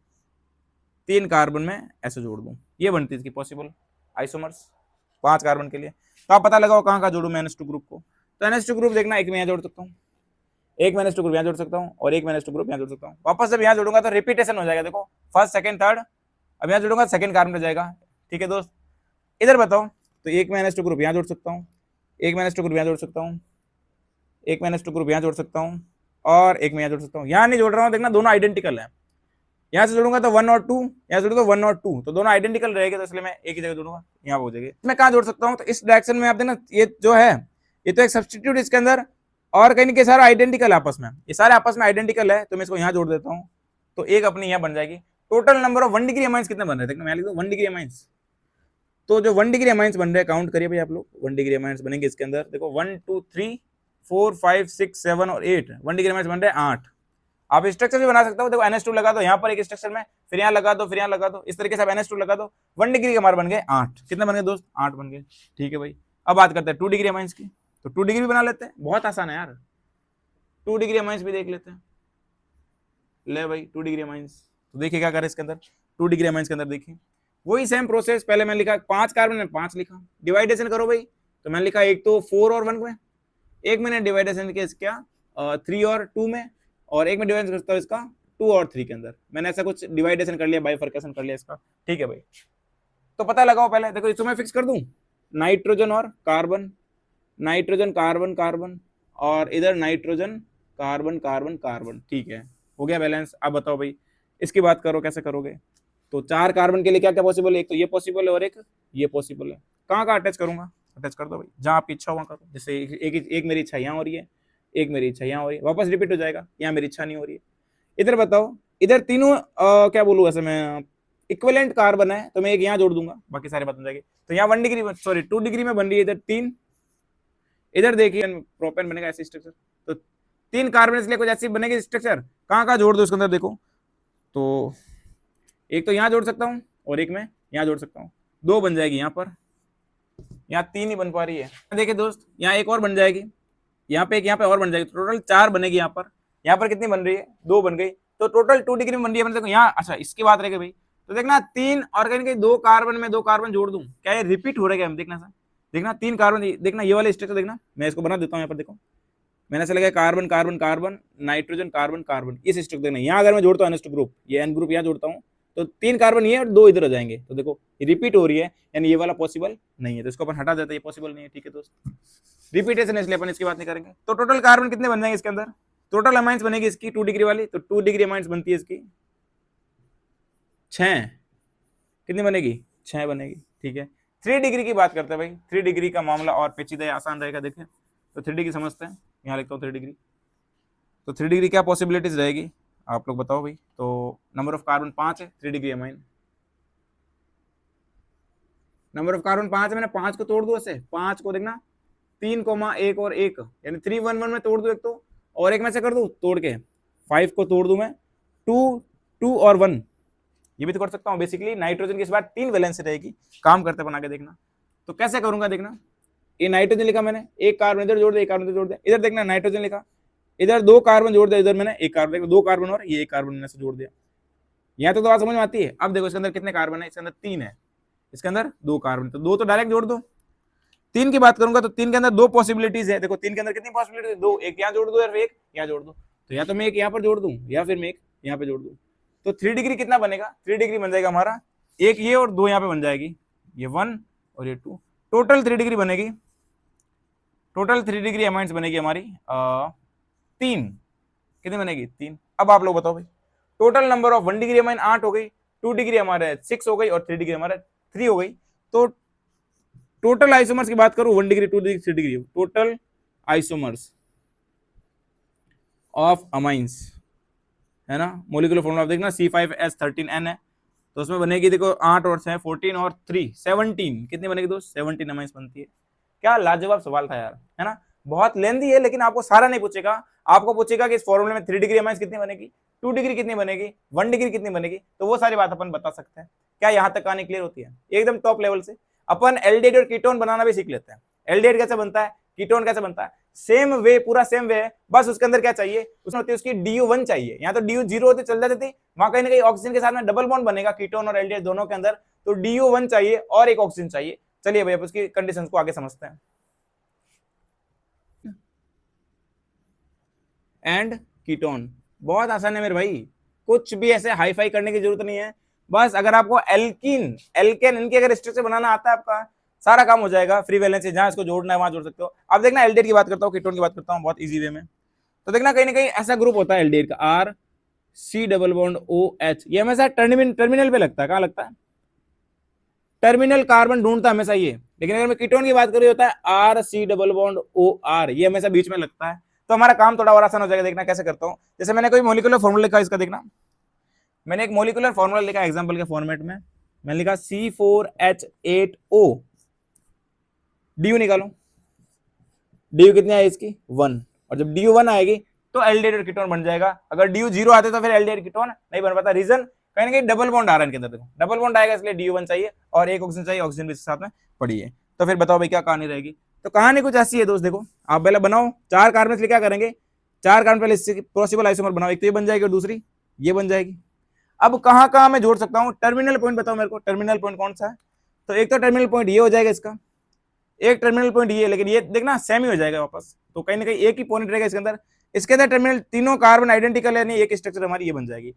3 कार्बन में ऐसे जोड़ दूं, ये बनती है इसकी पॉसिबल आइसोमर्स 5 कार्बन के लिए। तो आप पता लगाओ कहां का जोड़ू मैं NH2 ग्रुप को। तो NH2 ग्रुप देखना, एक में यहां जोड़ सकता हूं, एक NH2 ग्रुप यहां जोड़ सकता हूं, और एक NH2 ग्रुप यहां जोड़ सकता हूं। वापस जब यहां जोड़ूंगा तो रिपीटेशन हो जाएगा, देखो फर्स्ट सेकंड थर्ड। अब यहां जोड़ूंगा सेकंड कार्बन हो जाएगा। ठीक है दोस्त, इधर बताओ, तो एक में NH2 ग्रुप यहां जोड़ सकता हूं, एक में NH2 ग्रुप यहां जोड़ सकता हूं, एक में NH2 ग्रुप यहां जोड़ सकता हूं, और एक में यहां जोड़ सकता हूं। यहां नहीं जोड़ रहा हूं, देखना दोनों आइडेंटिकल है। यहां से जोड़ूंगा तो 1 और 2, यहां से जोड़ूंगा 1 और 2, तो दोनों आइडेंटिकल रहेंगे, तो इसलिए मैं एक ही जगह जोड़ूंगा, यहां हो जाएगी। मैं कहां जोड़ सकता हूं? तो इस डायरेक्शन में आप देखना, ये जो है ये तो एक सब्सटीट्यूट इसके अंदर, और कहीं के सारा आइडेंटिकल आपस में, ये सारे आपस में आइडेंटिकल है, तो मैं इसको यहां जोड़ देता हूं, तो एक अपनी यहां बन जाएगी। Total number of 1 degree amines कितने बन रहे हैं? देखना मैं लिख दूं 1 डिग्री अमाइंस। तो जो 1 डिग्री अमाइंस बन रहे हैं काउंट करिए भाई आप लोग। 1 डिग्री अमाइंस बनेंगे इसके अंदर, देखो 1 2 3 4 5 6 7 और 8, 1 डिग्री अमाइंस बन रहे हैं 8। आप स्ट्रक्चर भी बना सकते हो, देखो NH2 लगा दो यहाँ पर एक स्ट्रक्चर में, फिर यहाँ लगा दो, फिर यहाँ लगा दो, इस तरीके से आप NH2 लगा दो। 1 डिग्री के हमारे बन गए 8। कितने बन गए दोस्त? 8 बन गए। ठीक है भाई, अब बात करते हैं 2 डिग्री अमाइंस की। तो 2 डिग्री बना लेते हैं, बहुत आसान है यार। 2 डिग्री अमाइंस भी देख लेते हैं। ले भाई 2 डिग्री अमाइंस, तो देखिए क्या करें इसके अंदर। 2 डिग्री अमाइंस के अंदर देखिए वही सेम प्रोसेस, पहले मैंने लिखा 5 कार्बन में 5 लिखा, डिवाइडेशन करो भाई, तो मैंने लिखा एक तो 4 और 1 में, एक मैंने डिवाइडेशन किया इसका 3 और 2 में, और एक में डिवाइड करता हूँ इसका 2 और 3 के अंदर। मैंने ऐसा कुछ डिवाइडेशन कर लिया, बाइफर्केशन कर लिया इसका। ठीक है भाई, तो पता लगाओ पहले, देखो इसको मैं फिक्स कर दूं, नाइट्रोजन और कार्बन, नाइट्रोजन कार्बन कार्बन, और इधर नाइट्रोजन कार्बन कार्बन कार्बन। ठीक है, हो गया बैलेंस। अब बताओ भाई इसकी बात करो, कैसे करोगे? तो 4 कार्बन के लिए क्या क्या पॉसिबल है? एक तो ये पॉसिबल है और एक ये पॉसिबल है। कहाँ का अटैच करूंगा? अटैच कर दो भाई, जहां आपकी इच्छा वहां करो। जैसे एक मेरी इच्छा यहाँ हो रही है, एक मेरी इच्छा यहाँ हो रही है, वापस रिपीट हो जाएगा, यहाँ मेरी इच्छा नहीं हो रही है। इधर बताओ, इधर तीनों क्या बोलूँ वैसे मैं, इक्विवेलेंट कार्बन है, तो मैं एक यहाँ जोड़ दूंगा, बाकी सारे बात हो जाएगी। तो यहाँ 1 डिग्री सॉरी 2 डिग्री में बन रही है इधर 3, इधर देखिए प्रोपेन बनेगा ऐसे स्ट्रक्चर। तो 3 कार्बन इसलिए कुछ ऐसी बनेगी स्ट्रक्चर, कहाँ कहाँ जोड़ दो इसके अंदर देखो। तो एक तो यहाँ जोड़ सकता हूँ, और एक में यहाँ जोड़ सकता हूँ, 2 बन जाएगी यहाँ पर, यहाँ 3 ही बन पा रही है। देखिए दोस्त, यहाँ एक और बन जाएगी, यहाँ पे एक, यहाँ पे और बन जाएगी, टोटल 4 बनेगी यहाँ पर। यहाँ पर कितनी बन रही है? 2 बन गई, तो टोटल 2 डिग्री में बन रही है। देखो यहाँ, अच्छा इसकी बात रहेगी भाई, तो देखना 3 और कहीं 2 कार्बन में 2 कार्बन जोड़ दूं, क्या ये रिपीट हो रहा है? देखना सर, देखना 3 कार्बन, देखना ये वाले स्ट्रक्चर देखना, मैं इसको बना देता हूँ यहाँ पर। देखो मैंने ऐसा लगा carbon carbon carbon, nitrogen carbon carbon, इस स्ट्रक्चर देखना। यहाँ अगर मैं जोड़ता हूँ NH2 ग्रुप, ये N ग्रुप यहाँ जोड़ता हूँ, तो 3 कार्बन ये और 2 इधर आ जाएंगे, तो देखो रिपीट हो रही है, यानी ये वाला पॉसिबल नहीं है, तो इसको अपन हटा देते हैं, ये पॉसिबल नहीं है। ठीक है दोस्त, रिपीटेशन है इसलिए अपन इसकी बात नहीं करेंगे। तो टोटल कार्बन कितने बन जाएंगे इसके अंदर? टोटल अमाइंस बनेगी इसकी 2 डिग्री वाली, तो 2 डिग्री अमाइंस बनती है इसकी 6। कितनी बनेगी? 6 बनेगी। ठीक है, 3 डिग्री की बात करते हैं भाई। 3 डिग्री का मामला और पेचीदा आसान रहेगा, देखें तो 3 डिग्री समझते हैं। यहाँ लिखता हूँ 3 डिग्री। तो 3 डिग्री क्या पॉसिबिलिटीज रहेगी आप लोग बताओ भाई। तो नंबर ऑफ कार्बन 5 है, 3 degree amine, number of carbon 5 है, मैंने 5 को तोड़ दो ऐसे, 5 को देखना 3,1 और 1, यानी 311 में तोड़ दू एक तो, और एक में से कर दू तोड़ के 5 को तोड़ दू मैं 2, 2 और 1, ये भी तो कर सकता हूँ। बेसिकली नाइट्रोजन की इस बार 3 वैलेंसी रहेगी, काम करते बना के देखना। तो कैसे करूंगा देखना, ये नाइट्रोजन लिखा मैंने, एक कार्बन इधर जोड़ दे, एक कार्बन इधर जोड़ दे, इधर देखना नाइट्रोजन लिखा, इधर 2 कार्बन जोड़ दिया, इधर मैंने एक कार्बन, देखो 2 कार्बन और ये एक कार्बन मैंने से जोड़ दिया। यहाँ तो बात समझ में आती है। अब देखो इसके अंदर कितने कार्बन है, इसके अंदर 3 है, इसके अंदर 2 कार्बन, तो 2 तो डायरेक्ट जोड़ दो। 3 की बात करूंगा तो 3 के अंदर 2 पॉसिबिलिटीज है। देखो 3 के अंदर कितनी पॉसिबिलिटी है, 2, एक यहाँ जोड़ दो या फिर एक यहाँ जोड़ दो, तो या तो मैं एक यहाँ पर जोड़ दूं या फिर मैं एक यहाँ पे जोड़ दूं। तो 3 डिग्री कितना बनेगा, 3 डिग्री बन जाएगा हमारा, एक ये और 2 यहाँ पे बन जाएगी, ये 1 और ये 2, टोटल 3 डिग्री बनेगी, टोटल 3 डिग्री अमाइंस बनेगी हमारी 3, कितनी बनेगी 3। अब आप लोग बताओ भाई, total number of 1 degree amine 8 हो गई, 2 डिग्री हमारे 6 हो गई और 3 डिग्री हमारे 3 हो गई। तो टोटल आइसोमर्स की बात करूं 1 degree 2 degree 3 degree, total isomers of amines है ना, मोलिकुलर फॉर्मूला देखना C5H13N है, तो उसमें बनेगी देखो 8 और 6 14 और 3 17, कितनी बनेगी दोस्त 17 अमाइंस बनती है। क्या लाजवाब सवाल था यार, है ना, बहुत लेंदी है, लेकिन आपको सारा नहीं पूछेगा, आपको पूछेगा कि इस फॉर्मूले में 3 डिग्री अमाइंस कितनी बनेगी, 2 डिग्री कितनी बनेगी, 1 डिग्री कितनी बनेगी, तो वो सारी बात अपन बता सकते हैं। क्या यहाँ तक कहानी क्लियर होती है एकदम टॉप लेवल से। अपन एल्डिहाइड और कीटोन बनाना भी सीख लेते हैं, एल्डिहाइड कैसे बनता है, कीटोन कैसे बनता है, सेम वे, पूरा सेम वे है, बस उसके अंदर क्या चाहिए, उसमें होती है उसकी DU1 चाहिए। यहाँ तो DU0 होती चल जाती थी, वहां कहीं ना कहीं ऑक्सीजन के साथ में डबल बॉन्ड बनेगा कीटोन और एल्डिहाइड दोनों के अंदर, तो DU1 चाहिए और एक ऑक्सीजन चाहिए। चलिए भैया उसकी कंडीशंस को आगे समझते हैं। एंड कीटोन बहुत आसान है मेरे भाई, कुछ भी ऐसे हाई फाई करने की जरूरत नहीं है, बस अगर आपको एल्कीन एल्केन इनके अगर स्ट्रक्चर बनाना आता है आपका सारा काम हो जाएगा। फ्री वैलेंसी जहां इसको जोड़ना है वहां जोड़ सकते हो। अब देखना एल्डिहाइड की बात करता हूँ, कीटोन की बात करता हूँ बहुत इजी वे में। तो देखना कहीं ना कहीं ऐसा ग्रुप होता है एल्डिहाइड का RC डबल बॉन्ड OH, ये हमेशा टर्मिनल पे लगता है, कहाँ लगता है, टर्मिनल कार्बन ढूंढता है हमेशा ये। लेकिन अगर मैं कीटोन की बात करूँ होता है RC डबल बॉन्ड OR, ये हमेशा बीच में लगता है। तो हमारा काम थोड़ा और आसान हो जाएगा। देखना कैसे करता हूँ, जैसे मैंने कोई मोलिकुलर फॉर्मूला लिखा, इसका देखना मैंने एक मोलिकुलर फॉर्मूला लिखा एग्जांपल के फॉर्मेट में, मैंने लिखा C4H8O, DU निकालो, DU कितनी आई इसकी 1, और जब DU1 आएगी तो एल्डिहाइड और कीटोन बन जाएगा। अगर DU 0 आते तो फिर एल्डिहाइड कीटोन नहीं बन पाता। रीजन कहीं ना कहीं डबल बॉन्ड आ रहा है इनके अंदर, देखो डबल बॉन्ड आएगा इसलिए DU1 चाहिए और एक ऑक्सीजन चाहिए, ऑक्सीजन भी साथ में पड़ी है। तो फिर बताओ भाई क्या कहानी रहेगी। तो कहानी कुछ ऐसी है दोस्त, देखो आप पहले बनाओ 4 कार्बन से क्या करेंगे, 4 कार्बन पहले इससे पॉसिबल आइसोमर बनाओ, एक तो ये बन जाएगी और दूसरी ये बन जाएगी। अब कहां कहां मैं जोड़ सकता हूं, टर्मिनल पॉइंट बताओ मेरे को, टर्मिनल पॉइंट कौन सा है। तो एक तो टर्मिनल पॉइंट ये हो जाएगा इसका, एक टर्मिनल पॉइंट ये, लेकिन ये देखना सेम ही हो जाएगा वापस, तो कहीं ना कहीं एक ही पॉइंट रहेगा इसके अंदर। इसके अंदर टर्मिनल तीनों कार्बन आइडेंटिकल है, नहीं एक स्ट्रक्चर हमारी ये बन जाएगी।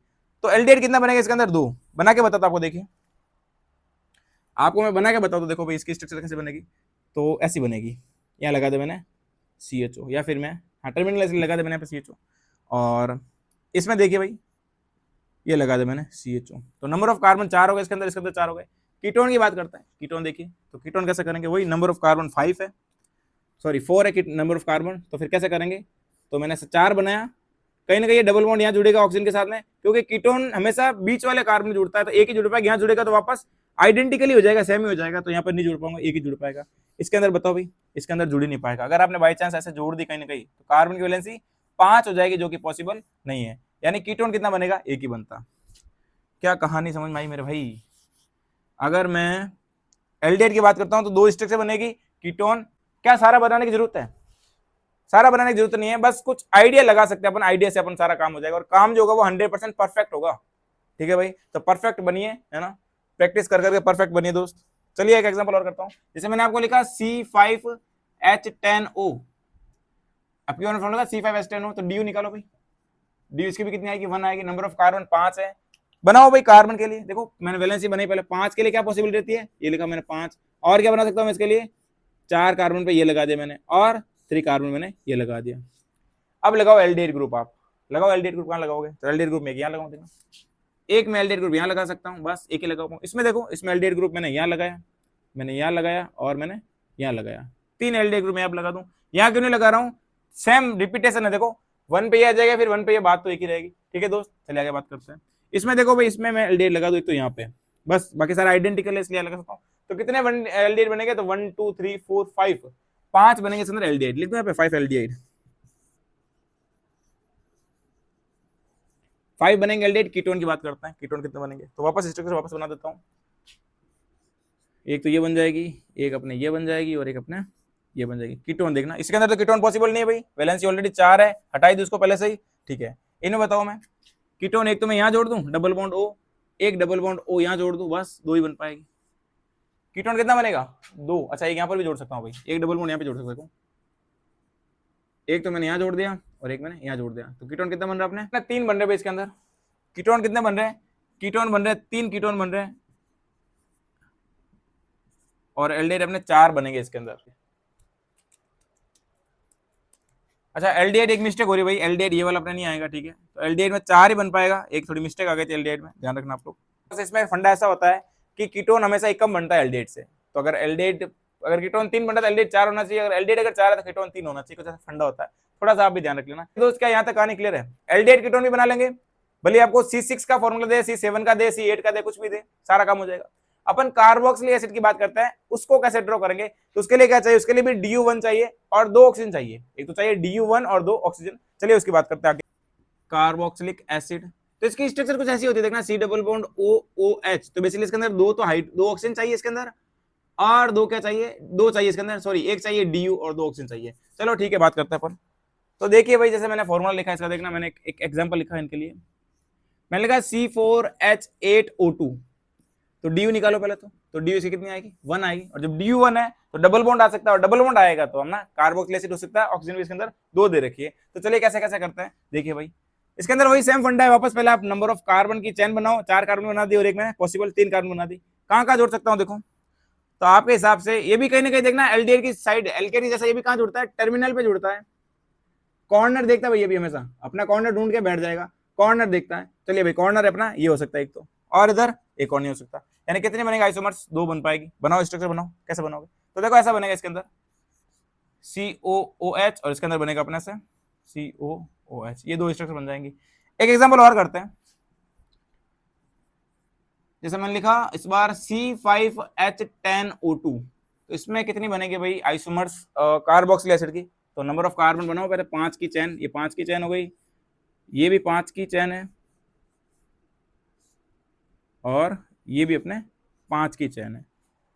तो एल्डिहाइड कितना बनेगा इसके अंदर 2, बना के बताता आपको, देखिए आपको मैं बना के बताऊँ तो देखो भाई इसकी स्ट्रक्चर कैसे बनेगी। तो ऐसी बनेगी, यहाँ लगा दे मैंने CHO, या फिर मैं टर्मिनल ऐसे लगा दे मैंने यहाँ पे CHO, और इसमें देखिए भाई ये लगा दे मैंने CHO। तो नंबर ऑफ कार्बन 4 हो गए इसके अंदर 4 हो गए। कीटोन की बात करते हैं, कीटोन देखिए, तो कीटोन कैसे करेंगे, वही नंबर ऑफ कार्बन 5 है, सॉरी 4 है नंबर ऑफ कार्बन, तो फिर कैसे करेंगे, तो मैंने 4 बनाया, कहीं ना कहीं ये डबल बॉन्ड यहाँ जुड़ेगा ऑक्सीजन के साथ में, क्योंकि कीटोन हमेशा बीच वाले कार्बन में जुड़ता है, तो एक ही जुड़ पाएगा, यहाँ जुड़ेगा तो वापस आइडेंटिकली हो जाएगा, सेम ही हो जाएगा, तो यहाँ पर नहीं जुड़ पाऊंगा, एक ही जुड़ पाएगा। इसके अंदर बताओ भाई, इसके अंदर जुड़ ही नहीं पाएगा। अगर आपने बाई चांस ऐसे जोड़ दी कहीं ना कहीं तो कार्बन की वैलेंसी 5 हो जाएगी, जो कि पॉसिबल नहीं है, यानी कीटोन कितना बनेगा, एक ही बनता। क्या कहानी समझ में आई मेरे भाई। अगर मैं एल्डिहाइड की बात करता हूं तो 2 स्ट्रक्चर बनेगी कीटोन, क्या सारा बनाने की जरूरत है, सारा बनाने की जरूरत नहीं है, बस कुछ आइडिया लगा सकते हैं अपन, आइडिया से अपन सारा काम हो जाएगा, और काम जो होगा वो 100% परफेक्ट होगा। ठीक है भाई, तो परफेक्ट बनिए, है ना, प्रैक्टिस कर करके परफेक्ट बनिए दोस्त। चलिए एक एग्जांपल और करता हूं, जैसे मैंने आपको लिखा C5H10O, आपकी फॉर्मूला C5H10O, तो DU निकालो भाई, DU इसकी भी कितनी आएगी 1 आएगी, नंबर ऑफ कार्बन 5 है। बनाओ भाई कार्बन के लिए, देखो मैंने वैलेंसी बनाई पहले, 5 के लिए क्या पॉसिबिलिटी रहती है, ये लिखा मैंने 5, और क्या बना सकता हूं मैं इसके लिए, 4 कार्बन पे ये लगा दिया मैंने, और 3 कार्बन मैंने ये लगा दिया। अब लगाओ एल्डिहाइड ग्रुप, आप लगाओ एल्डिहाइड ग्रुप, कहां लगाओगे, तो एल्डिहाइड ग्रुप में यहाँ लगाऊं, देखो एक मैं एल्डिहाइड ग्रुप यहाँ लगा सकता हूँ, बस एक ही लगाऊंगा। इसमें देखो, इसमें एल्डिहाइड ग्रुप मैंने यहाँ लगाया, मैंने यहाँ लगाया, और मैंने यहाँ लगाया, 3 एल्डिहाइड ग्रुप मैं अब लगा दूं। यहाँ क्यों नहीं लगा रहा हूँ, सेम रिपीटेशन है, देखो 1 पे ये आ जाएगा, फिर 1 पे ये, बात तो एक ही रहेगी। ठीक है दोस्त, चलिए आगे बात करते हैं। इसमें देखो भाई, इसमें मैं एल्डिहाइड लगा दूं एक तो यहाँ पे, बस बाकी सारा आइडेंटिकल है इसलिए लगा सकता हूँ। तो कितने एल्डिहाइड बनेंगे, तो 1 2 3 4 5, 5 बनेंगे इसके अंदर एल्डिहाइड, लिख दो यहाँ पे 5 एल्डिहाइड, 5 बनेंगे एल्डिहाइड। कीटोन की बात करते हैं, कीटोन कितने बनेंगे, तो वापस स्ट्रक्चर वापस बना देता हूँ। एक तो ये बन जाएगी, एक अपने ये बन जाएगी, और एक अपने ये बन जाएगी। कीटोन देखना, इसके अंदर तो कीटोन पॉसिबल नहीं है भाई, वैलेंसी ऑलरेडी 4 है, हटाई दो उसको पहले से ही, ठीक है। इन्हें बताओ मैं कीटोन, एक तो मैं यहाँ जोड़ दूं डबल बॉन्ड O, एक डबल बॉन्ड O यहाँ जोड़ दूं, बस 2 ही बन पाएगी। कीटोन कितना बनेगा 2, अच्छा एक यहाँ पर भी जोड़ सकता हूँ भाई, एक डबल बॉन्ड यहाँ पे जोड़ सकता हूँ, एक तो मैंने यहाँ जोड़ दिया और एक मैंने यहाँ जोड़ दिया, तो कीटोन कितना बन रहा है अपने 3 बन रहे भाई इसके अंदर। कीटोन कितने बन रहे हैं, कीटोन बन रहे हैं 3 कीटोन बन रहे हैं, और एल्डिहाइड अपने 4 बनेंगे इसके अंदर। अच्छा एल्डिहाइड एक मिस्टेक हो रही है भाई, एल्डिहाइड ये वाला अपना नहीं आएगा, ठीक है, तो एल्डिहाइड में 4 ही बन पाएगा, एक थोड़ी मिस्टेक आ गई थी एल्डिहाइड में, ध्यान रखना आप लोग। तो इसमें फंडा ऐसा होता है कि कीटोन हमेशा एक कम बनता है एल्डिहाइड से, तो अगर एल्डिहाइड, अगर कीटोन 3 बनता है तो एल्डिहाइड 4 होना चाहिए, अगर एल्डिहाइड अगर 4 है तो कीटोन 3 होना चाहिए, कुछ ऐसा फंडा होता है, थोड़ा सा आप भी ध्यान रख लेना दोस्त। क्या यहाँ तक कहानी क्लियर है, एल्डिहाइड कीटोन भी बना लेंगे, भले आपको C6 का फॉर्मूला दे, C7 का दे, C8 का दे, कुछ भी दे, सारा काम हो जाएगा। अपन कार्बोक्सिलिक एसिड की बात करते हैं, उसको कैसे ड्रॉ करेंगे, तो उसके लिए क्या चाहिए, उसके लिए भी DU1 चाहिए और 2 ऑक्सीजन चाहिए, एक तो चाहिए DU1 और 2 ऑक्सीजन। चलिए उसकी बात करते हैं आगे। कार्बोक्सिलिक एसिड, तो इसकी स्ट्रक्चर कुछ ऐसी होती है, देखना C डबल बॉन्ड OOH, तो बेसिकली इसके अंदर 2 तो दो ऑक्सीजन चाहिए इसके अंदर, और 2 क्या चाहिए, 2 चाहिए इसके अंदर, सॉरी एक चाहिए DU और 2 ऑक्सीजन चाहिए। चलो ठीक है, बात करते हैं अपन। तो देखिए भाई, जैसे मैंने फॉर्मूला लिखा है इसका, देखना मैंने एक एग्जांपल लिखा है इनके लिए, मैंने लिखा C4H8O2, तो DU निकालो पहले, तो DU से कितनी आएगी 1 आएगी, और जब DU1 है तो डबल बॉन्ड आ सकता है, और डबल बॉन्ड आएगा तो हम ना कार्बोक्सिलिक एसिड हो सकता है, ऑक्सीजन भी इसके अंदर 2 दे रखी है। तो चलिए कैसे कैसे करते हैं, देखिए भाई इसके अंदर वही सेम फंडा है, वापस पहले आप नंबर ऑफ कार्बन की चेन बनाओ, 4 कार्बन बना दी और एक में पॉसिबल 3 कार्बन बना दी, कहाँ कहाँ जोड़ सकता हूँ देखो, तो आपके हिसाब से ये भी कहीं ना कहीं देखना एल्डिहाइड की साइड, एल्केन जैसा ये भी कहाँ जुड़ता है, टर्मिनल पे जुड़ता है, कॉर्नर देखता है भाई, ये भी हमेशा अपना कॉर्नर ढूंढ के बैठ जाएगा, कॉर्नर देखता है। चलिए भाई कॉर्नर है अपना, ये हो सकता है एक तो, और इधर एक और नहीं हो सकता, यानी कितने बनेगा आइसोमर्स, 2 बन पाएगी। बनाओ स्ट्रक्चर बनाओ, कैसे बनाओगे, तो देखो ऐसा बनेगा इसके अंदर COOH, और इसके अंदर बनेगा अपने से COOH, ये 2 स्ट्रक्चर बन जाएंगी। एक एग्जांपल और करते हैं, जैसे मैंने लिखा इस बार C5H10O2, तो इसमें कितनी बनेगी भाई आइसोमर्स कार्बोक्सिलिक एसिड की, तो नंबर ऑफ कार्बन बनाओ पहले, 5 की चेन, ये 5 की चेन हो गई, ये भी 5 की चेन है, और ये भी अपने 5 की चेन है।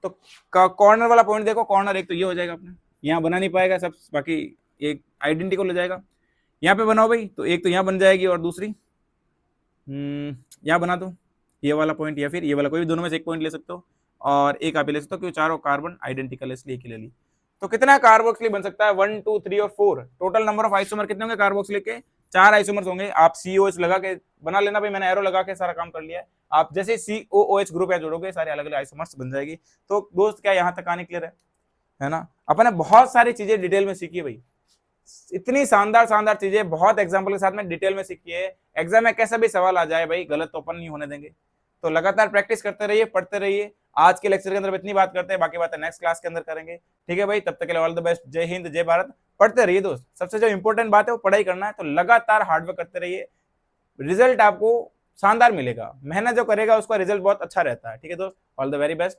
तो कॉर्नर वाला पॉइंट देखो, कॉर्नर एक तो ये हो जाएगा अपने, यहाँ बना नहीं पाएगा सब, बाकी एक आइडेंटिकल हो जाएगा। यहाँ पे बनाओ भाई, तो एक तो यहाँ बन जाएगी, और दूसरी यहाँ बना दो ये वाला पॉइंट, या फिर ये वाला, कोई भी दोनों में से एक पॉइंट ले सकते हो, और एक आप ले सकते हो, क्योंकि चारों कार्बन आइडेंटिकल है इसलिए एक ही ले ली। तो कितना कार्बोक्सिलिक बन सकता है, 1 2 3 और 4, टोटल नंबर ऑफ आइसोमर कितने होंगे कार्बोक्सिलिक के, 4 आइसोमर्स होंगे। आप COH लगा के बना लेना भाई, मैंने एरो लगा के सारा काम कर लिया है। आप जैसे COOH ग्रुप है जोड़ोगे, सारे अलग अलग आइसोमर्स बन जाएगी। तो दोस्त क्या यहाँ तक आने क्लियर है ना, अपन ने बहुत सारी चीजें डिटेल में सीखी है भाई, इतनी शानदार शानदार चीजें बहुत एग्जांपल के साथ में डिटेल में सीखी है। एग्जाम में कैसा भी सवाल आ जाए भाई, गलत तो अपन नहीं होने देंगे। तो लगातार प्रैक्टिस करते रहिए, पढ़ते रहिए। आज के लेक्चर के अंदर इतनी बात करते हैं, बाकी बातें नेक्स्ट क्लास के अंदर करेंगे, ठीक है भाई। तब तक के लिए ऑल द बेस्ट, जय हिंद जय भारत। पढ़ते रहिए दोस्त, सबसे जो इंपॉर्टेंट बात है वो पढ़ाई करना है, तो लगातार हार्डवर्क करते रहिए, रिजल्ट आपको शानदार मिलेगा। मेहनत जो करेगा उसका रिजल्ट बहुत अच्छा रहता है, ठीक है दोस्त। All the very best.